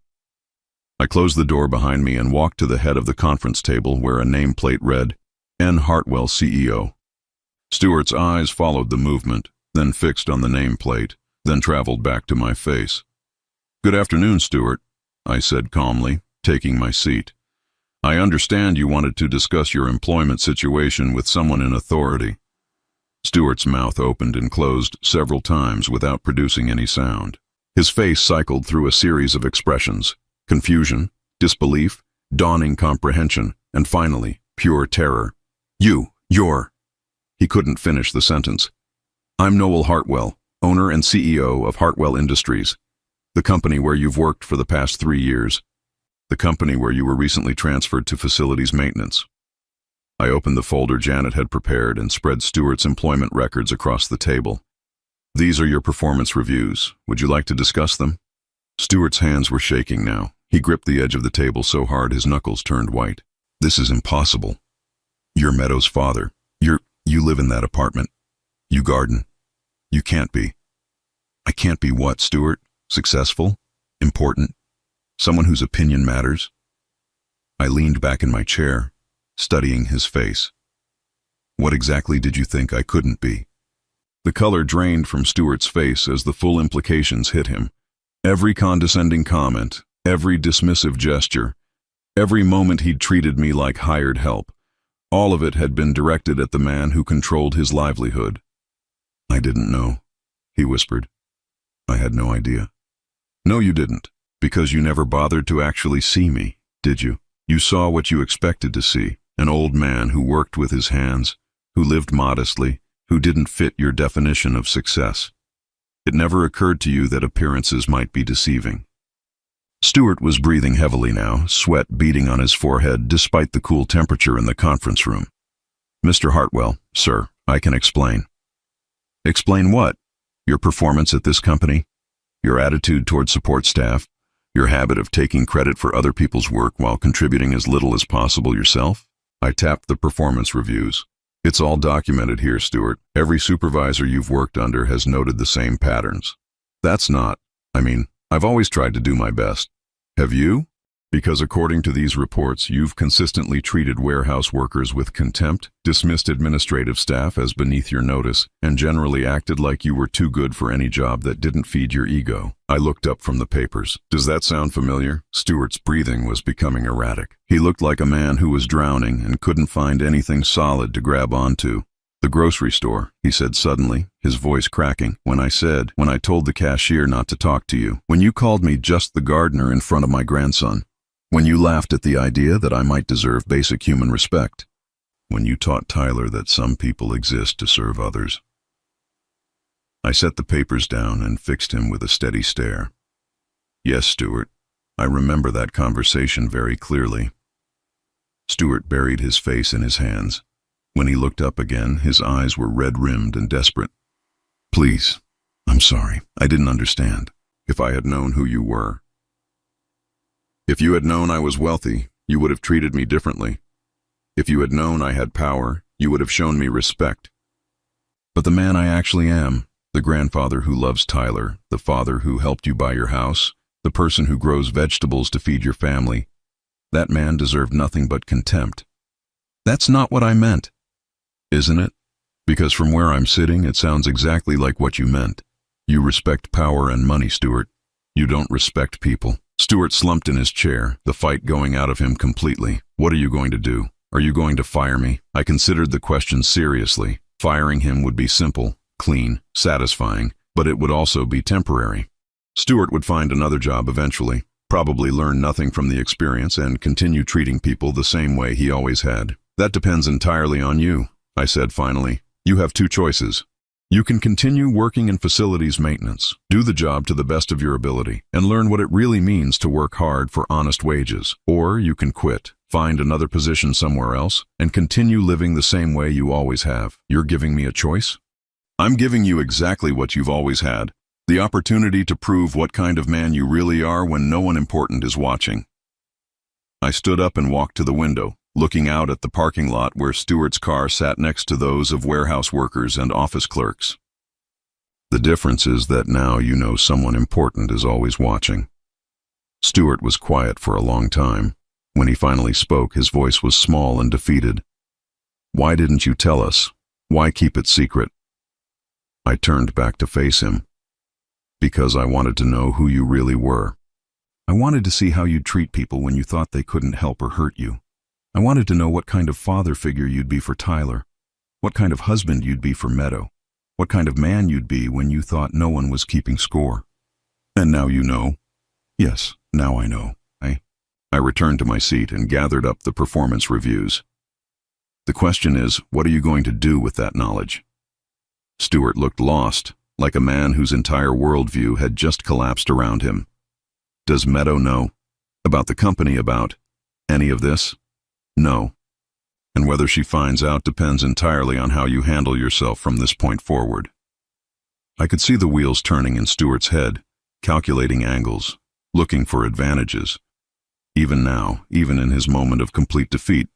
I closed the door behind me and walked to the head of the conference table where a nameplate read, "N. Hartwell, CEO." Stuart's eyes followed the movement, then fixed on the nameplate, then traveled back to my face. "Good afternoon, Stuart," I said calmly, taking my seat. "I understand you wanted to discuss your employment situation with someone in authority." Stuart's mouth opened and closed several times without producing any sound. His face cycled through a series of expressions: confusion, disbelief, dawning comprehension, and finally, pure terror. You're... He couldn't finish the sentence. "I'm Noel Hartwell, owner and CEO of Hartwell Industries, the company where you've worked for the past 3 years, the company where you were recently transferred to facilities maintenance." I opened the folder Janet had prepared and spread Stuart's employment records across the table. "These are your performance reviews. Would you like to discuss them?" Stuart's hands were shaking now. He gripped the edge of the table so hard his knuckles turned white. "This is impossible. You're Meadow's father. You live in that apartment. You garden. You can't be." "I can't be what, Stuart? Successful? Important? Someone whose opinion matters?" I leaned back in my chair, studying his face. "What exactly did you think I couldn't be?" The color drained from Stuart's face as the full implications hit him. Every condescending comment, every dismissive gesture, every moment he'd treated me like hired help, all of it had been directed at the man who controlled his livelihood. "I didn't know," he whispered. "I had no idea." "No, you didn't, because you never bothered to actually see me, did you? You saw what you expected to see, an old man who worked with his hands, who lived modestly, who didn't fit your definition of success. It never occurred to you that appearances might be deceiving." Stuart was breathing heavily now, sweat beading on his forehead despite the cool temperature in the conference room. "Mr. Hartwell, sir, I can explain." "Explain what? Your performance at this company? Your attitude toward support staff? Your habit of taking credit for other people's work while contributing as little as possible yourself?" I tapped the performance reviews. "It's all documented here, Stuart. Every supervisor you've worked under has noted the same patterns." I've always tried to do my best. Have you?" Because according to these reports, you've consistently treated warehouse workers with contempt, dismissed administrative staff as beneath your notice, and generally acted like you were too good for any job that didn't feed your ego. I looked up from the papers. Does that sound familiar? Stuart's breathing was becoming erratic. He looked like a man who was drowning and couldn't find anything solid to grab onto. The grocery store, he said suddenly, his voice cracking, when I told the cashier not to talk to you, when you called me just the gardener in front of my grandson, when you laughed at the idea that I might deserve basic human respect, when you taught Tyler that some people exist to serve others. I set the papers down and fixed him with a steady stare. Yes, Stuart, I remember that conversation very clearly. Stuart buried his face in his hands. When he looked up again, his eyes were red-rimmed and desperate. Please, I'm sorry. I didn't understand. If I had known who you were. If you had known I was wealthy, you would have treated me differently. If you had known I had power, you would have shown me respect. But the man I actually am, the grandfather who loves Tyler, the father who helped you buy your house, the person who grows vegetables to feed your family, that man deserved nothing but contempt. That's not what I meant. Isn't it? Because from where I'm sitting, it sounds exactly like what you meant. You respect power and money, Stuart. You don't respect people. Stuart slumped in his chair, the fight going out of him completely. What are you going to do? Are you going to fire me? I considered the question seriously. Firing him would be simple, clean, satisfying, but it would also be temporary. Stuart would find another job eventually, probably learn nothing from the experience and continue treating people the same way he always had. That depends entirely on you, I said finally. You have two choices. You can continue working in facilities maintenance, do the job to the best of your ability, and learn what it really means to work hard for honest wages. Or you can quit, find another position somewhere else, and continue living the same way you always have. You're giving me a choice? I'm giving you exactly what you've always had. The opportunity to prove what kind of man you really are when no one important is watching. I stood up and walked to the window, looking out at the parking lot where Stuart's car sat next to those of warehouse workers and office clerks. The difference is that now you know someone important is always watching. Stuart was quiet for a long time. When he finally spoke, his voice was small and defeated. Why didn't you tell us? Why keep it secret? I turned back to face him. Because I wanted to know who you really were. I wanted to see how you'd treat people when you thought they couldn't help or hurt you. I wanted to know what kind of father figure you'd be for Tyler, what kind of husband you'd be for Meadow, what kind of man you'd be when you thought no one was keeping score. And now you know. Yes, now I know. I returned to my seat and gathered up the performance reviews. The question is, what are you going to do with that knowledge? Stuart looked lost, like a man whose entire worldview had just collapsed around him. Does Meadow know? About the company, about any of this? No. And whether she finds out depends entirely on how you handle yourself from this point forward. I could see the wheels turning in Stuart's head, calculating angles, looking for advantages. Even now, even in his moment of complete defeat,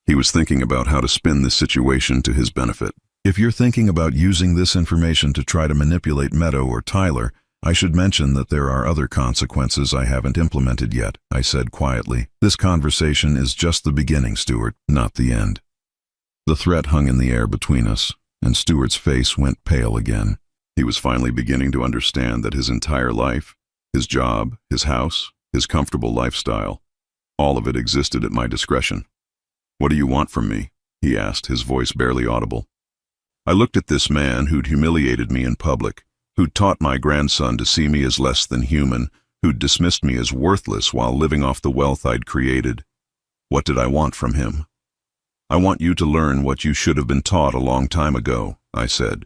he was thinking about how to spin this situation to his benefit. If you're thinking about using this information to try to manipulate Meadow or Tyler, I should mention that there are other consequences I haven't implemented yet, I said quietly. This conversation is just the beginning, Stuart, not the end. The threat hung in the air between us, and Stuart's face went pale again. He was finally beginning to understand that his entire life, his job, his house, his comfortable lifestyle, all of it existed at my discretion. What do you want from me? He asked, his voice barely audible. I looked at this man who'd humiliated me in public, who'd taught my grandson to see me as less than human, who'd dismissed me as worthless while living off the wealth I'd created. What did I want from him? I want you to learn what you should have been taught a long time ago, I said.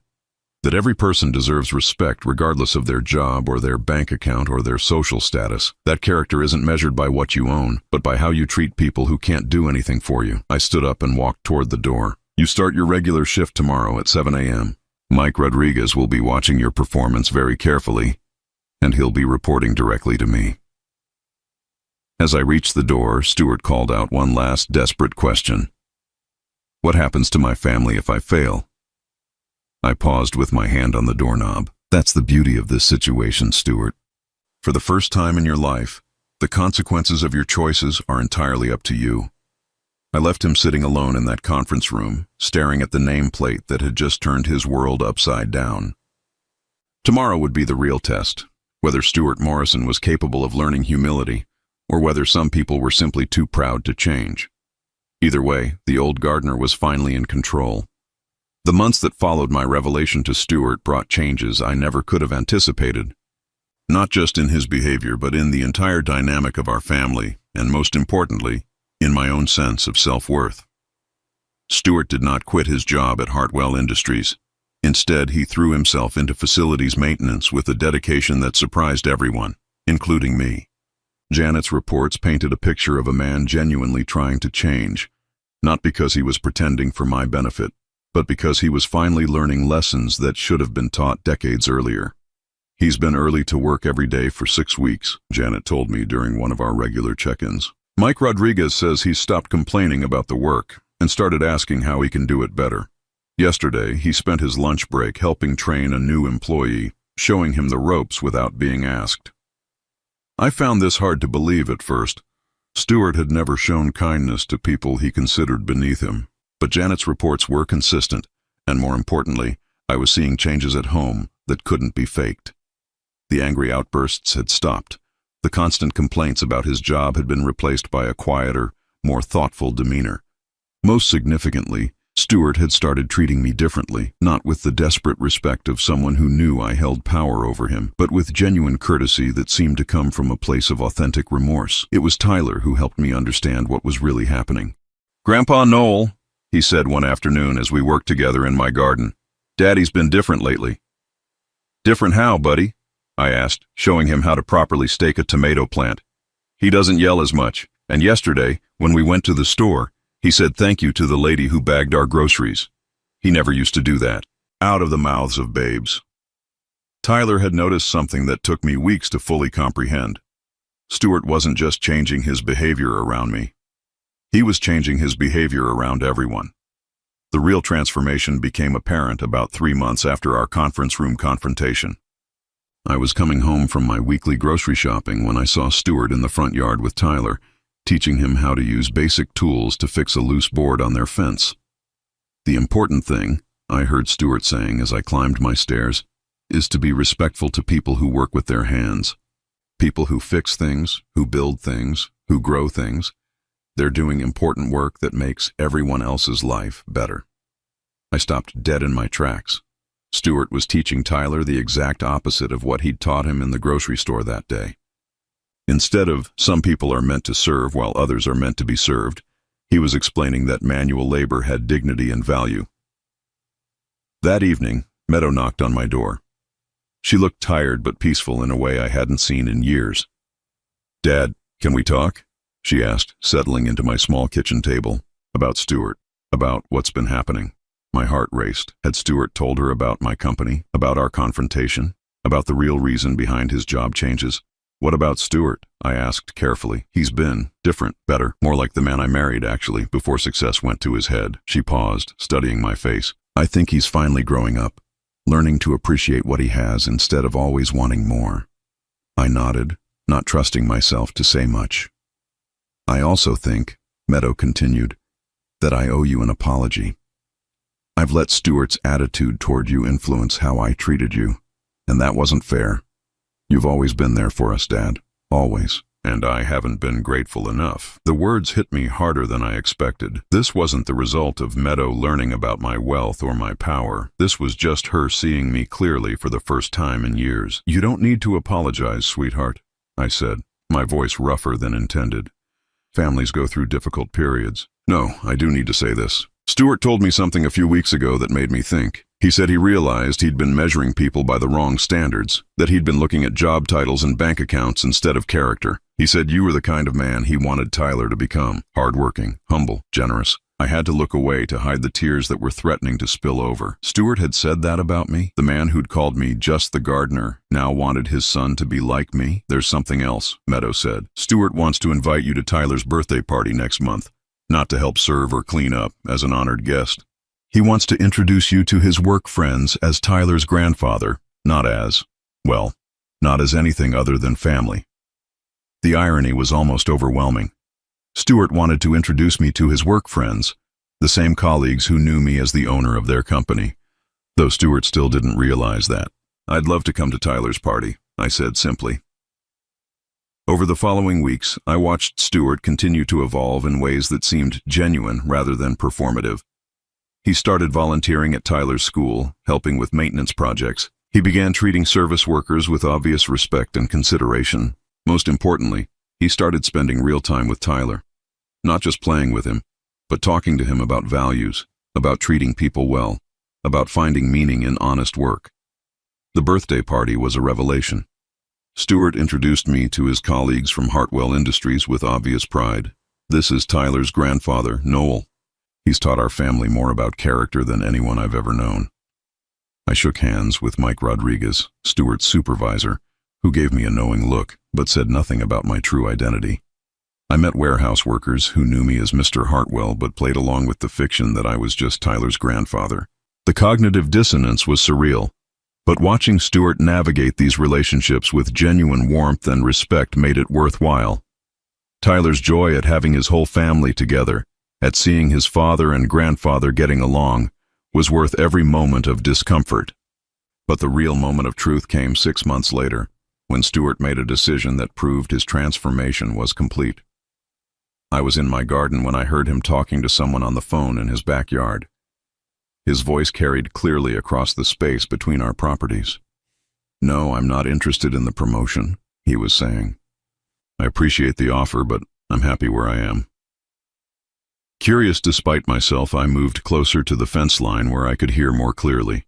That every person deserves respect regardless of their job or their bank account or their social status. That character isn't measured by what you own, but by how you treat people who can't do anything for you. I stood up and walked toward the door. You start your regular shift tomorrow at 7 a.m. Mike Rodriguez will be watching your performance very carefully, and he'll be reporting directly to me. As I reached the door, Stuart called out one last desperate question. What happens to my family if I fail? I paused with my hand on the doorknob. That's the beauty of this situation, Stuart. For the first time in your life, The consequences of your choices are entirely up to you. I left him sitting alone in that conference room, staring at the nameplate that had just turned his world upside down. Tomorrow would be the real test, whether Stuart Morrison was capable of learning humility, or whether some people were simply too proud to change. Either way, the old gardener was finally in control. The months that followed my revelation to Stuart brought changes I never could have anticipated. Not just in his behavior, but in the entire dynamic of our family, and most importantly, in my own sense of self-worth. Stuart did not quit his job at Hartwell Industries. Instead, he threw himself into facilities maintenance with a dedication that surprised everyone, including me. Janet's reports painted a picture of a man genuinely trying to change, not because he was pretending for my benefit, but because he was finally learning lessons that should have been taught decades earlier. He's been early to work every day for 6 weeks, Janet told me during one of our regular check-ins. Mike Rodriguez says he's stopped complaining about the work and started asking how he can do it better. Yesterday, he spent his lunch break helping train a new employee, showing him the ropes without being asked. I found this hard to believe at first. Stuart had never shown kindness to people he considered beneath him, but Janet's reports were consistent, and more importantly, I was seeing changes at home that couldn't be faked. The angry outbursts had stopped. The constant complaints about his job had been replaced by a quieter, more thoughtful demeanor. Most significantly, Stuart had started treating me differently, not with the desperate respect of someone who knew I held power over him, but with genuine courtesy that seemed to come from a place of authentic remorse. It was Tyler who helped me understand what was really happening. "Grandpa Noel," he said one afternoon as we worked together in my garden, "Daddy's been different lately." "Different how, buddy?" I asked, showing him how to properly stake a tomato plant. "He doesn't yell as much, and yesterday, when we went to the store, he said thank you to the lady who bagged our groceries. He never used to do that." Out of the mouths of babes. Tyler had noticed something that took me weeks to fully comprehend. Stuart wasn't just changing his behavior around me. He was changing his behavior around everyone. The real transformation became apparent about 3 months after our conference room confrontation. I was coming home from my weekly grocery shopping when I saw Stuart in the front yard with Tyler, teaching him how to use basic tools to fix a loose board on their fence. "The important thing," I heard Stuart saying as I climbed my stairs, "is to be respectful to people who work with their hands. People who fix things, who build things, who grow things. They're doing important work that makes everyone else's life better." I stopped dead in my tracks. Stuart was teaching Tyler the exact opposite of what he'd taught him in the grocery store that day. Instead of "some people are meant to serve while others are meant to be served," he was explaining that manual labor had dignity and value. That evening, Meadow knocked on my door. She looked tired but peaceful in a way I hadn't seen in years. "Dad, can we talk?" she asked, settling into my small kitchen table. "About Stuart, about what's been happening." My heart raced. Had Stuart told her about my company, about our confrontation, about the real reason behind his job changes? "What about Stuart?" I asked carefully. "He's been different, better, more like the man I married, actually, before success went to his head." She paused, studying my face. "I think he's finally growing up, learning to appreciate what he has instead of always wanting more." I nodded, not trusting myself to say much. "I also think," Meadow continued, "that I owe you an apology. I've let Stuart's attitude toward you influence how I treated you, and that wasn't fair. You've always been there for us, Dad. Always. And I haven't been grateful enough." The words hit me harder than I expected. This wasn't the result of Meadow learning about my wealth or my power. This was just her seeing me clearly for the first time in years. "You don't need to apologize, sweetheart," I said, my voice rougher than intended. "Families go through difficult periods. No, I do need to say this. Stuart told me something a few weeks ago that made me think. He said he realized he'd been measuring people by the wrong standards, that he'd been looking at job titles and bank accounts instead of character. He said you were the kind of man he wanted Tyler to become, hardworking, humble, generous. I had to look away to hide the tears that were threatening to spill over. Stuart had said that about me? The man who'd called me just the gardener now wanted his son to be like me? "There's something else," Meadow said. "Stuart wants to invite you to Tyler's birthday party next month. Not to help serve or clean up, as an honored guest. He wants to introduce you to his work friends as Tyler's grandfather, not as anything other than family." The irony was almost overwhelming. Stuart wanted to introduce me to his work friends, the same colleagues who knew me as the owner of their company, though Stuart still didn't realize that. "I'd love to come to Tyler's party," I said simply. Over the following weeks, I watched Stuart continue to evolve in ways that seemed genuine rather than performative. He started volunteering at Tyler's school, helping with maintenance projects. He began treating service workers with obvious respect and consideration. Most importantly, he started spending real time with Tyler. Not just playing with him, but talking to him about values, about treating people well, about finding meaning in honest work. The birthday party was a revelation. Stuart introduced me to his colleagues from Hartwell Industries with obvious pride. "This is Tyler's grandfather, Noel. He's taught our family more about character than anyone I've ever known." I shook hands with Mike Rodriguez, Stuart's supervisor, who gave me a knowing look, but said nothing about my true identity. I met warehouse workers who knew me as Mr. Hartwell but played along with the fiction that I was just Tyler's grandfather. The cognitive dissonance was surreal, but watching Stuart navigate these relationships with genuine warmth and respect made it worthwhile. Tyler's joy at having his whole family together, at seeing his father and grandfather getting along, was worth every moment of discomfort. But the real moment of truth came 6 months later, when Stuart made a decision that proved his transformation was complete. I was in my garden when I heard him talking to someone on the phone in his backyard. His voice carried clearly across the space between our properties. "No, I'm not interested in the promotion," he was saying. "I appreciate the offer, but I'm happy where I am." Curious despite myself, I moved closer to the fence line where I could hear more clearly.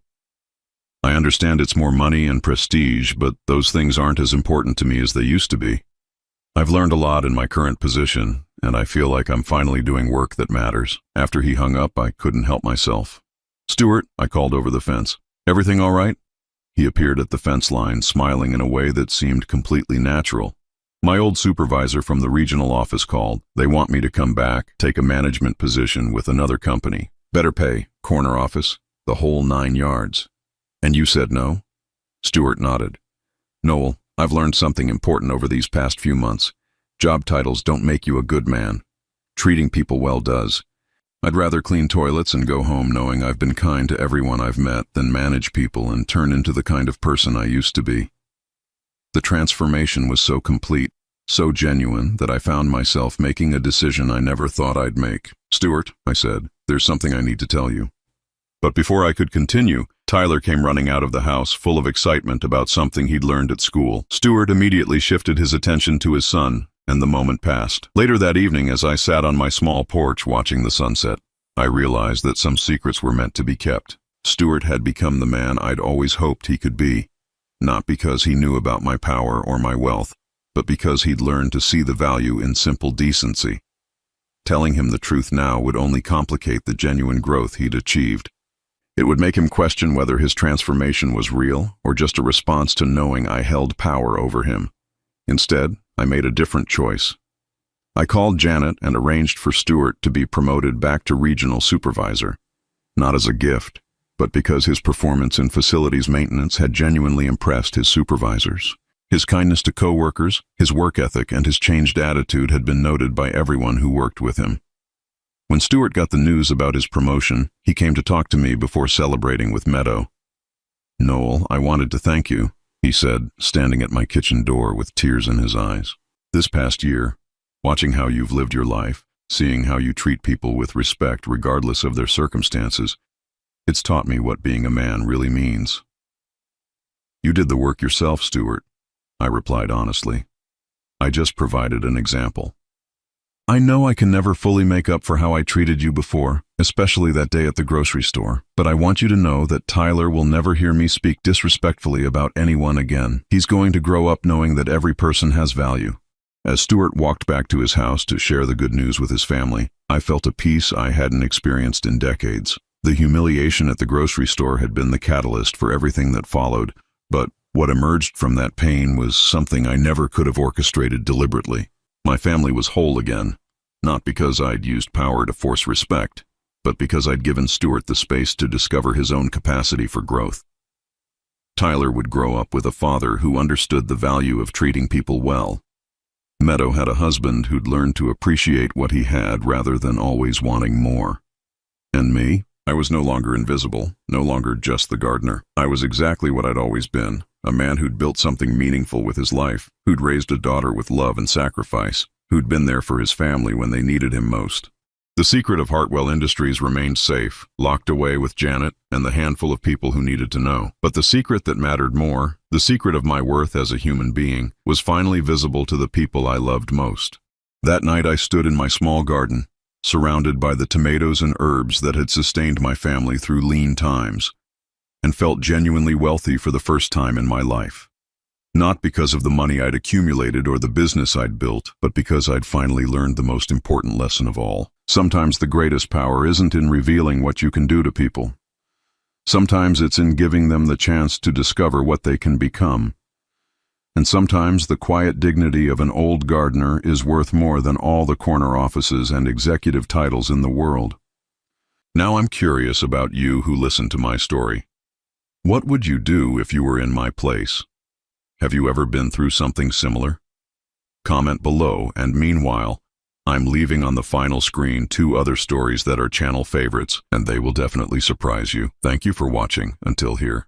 "I understand it's more money and prestige, but those things aren't as important to me as they used to be. I've learned a lot in my current position, and I feel like I'm finally doing work that matters." After he hung up, I couldn't help myself. "Stuart," I called over the fence. "Everything all right?" He appeared at the fence line, smiling in a way that seemed completely natural. "My old supervisor from the regional office called. They want me to come back, take a management position with another company. Better pay, corner office, the whole 9 yards. And you said no?" Stuart nodded. "Noel, I've learned something important over these past few months. Job titles don't make you a good man. Treating people well does. I'd rather clean toilets and go home knowing I've been kind to everyone I've met than manage people and turn into the kind of person I used to be." The transformation was so complete, so genuine, that I found myself making a decision I never thought I'd make. "Stuart," I said, "there's something I need to tell you." But before I could continue, Tyler came running out of the house, full of excitement about something he'd learned at school. Stuart immediately shifted his attention to his son, and the moment passed. Later that evening, as I sat on my small porch watching the sunset, I realized that some secrets were meant to be kept. Stuart had become the man I'd always hoped he could be, not because he knew about my power or my wealth, but because he'd learned to see the value in simple decency. Telling him the truth now would only complicate the genuine growth he'd achieved. It would make him question whether his transformation was real or just a response to knowing I held power over him. Instead, I made a different choice. I called Janet and arranged for Stuart to be promoted back to regional supervisor, not as a gift, but because his performance in facilities maintenance had genuinely impressed his supervisors. His kindness to coworkers, his work ethic, and his changed attitude had been noted by everyone who worked with him. When Stuart got the news about his promotion, he came to talk to me before celebrating with Meadow. "Noel, I wanted to thank you," he said, standing at my kitchen door with tears in his eyes. "This past year, watching how you've lived your life, seeing how you treat people with respect regardless of their circumstances, it's taught me what being a man really means." "You did the work yourself, Stuart," I replied honestly. "I just provided an example. I know I can never fully make up for how I treated you before, especially that day at the grocery store, but I want you to know that Tyler will never hear me speak disrespectfully about anyone again. He's going to grow up knowing that every person has value." As Stuart walked back to his house to share the good news with his family, I felt a peace I hadn't experienced in decades. The humiliation at the grocery store had been the catalyst for everything that followed, but what emerged from that pain was something I never could have orchestrated deliberately. My family was whole again, not because I'd used power to force respect, but because I'd given Stuart the space to discover his own capacity for growth. Tyler would grow up with a father who understood the value of treating people well. Meadow had a husband who'd learned to appreciate what he had rather than always wanting more. And me? I was no longer invisible, no longer just the gardener. I was exactly what I'd always been, a man who'd built something meaningful with his life, who'd raised a daughter with love and sacrifice, who'd been there for his family when they needed him most. The secret of Hartwell Industries remained safe, locked away with Janet and the handful of people who needed to know. But the secret that mattered more, the secret of my worth as a human being, was finally visible to the people I loved most. That night I stood in my small garden, surrounded by the tomatoes and herbs that had sustained my family through lean times, and felt genuinely wealthy for the first time in my life. Not because of the money I'd accumulated or the business I'd built, but because I'd finally learned the most important lesson of all. Sometimes the greatest power isn't in revealing what you can do to people. Sometimes it's in giving them the chance to discover what they can become. And sometimes the quiet dignity of an old gardener is worth more than all the corner offices and executive titles in the world. Now I'm curious about you who listen to my story. What would you do if you were in my place? Have you ever been through something similar? Comment below, and meanwhile, I'm leaving on the final screen 2 other stories that are channel favorites, and they will definitely surprise you. Thank you for watching until here.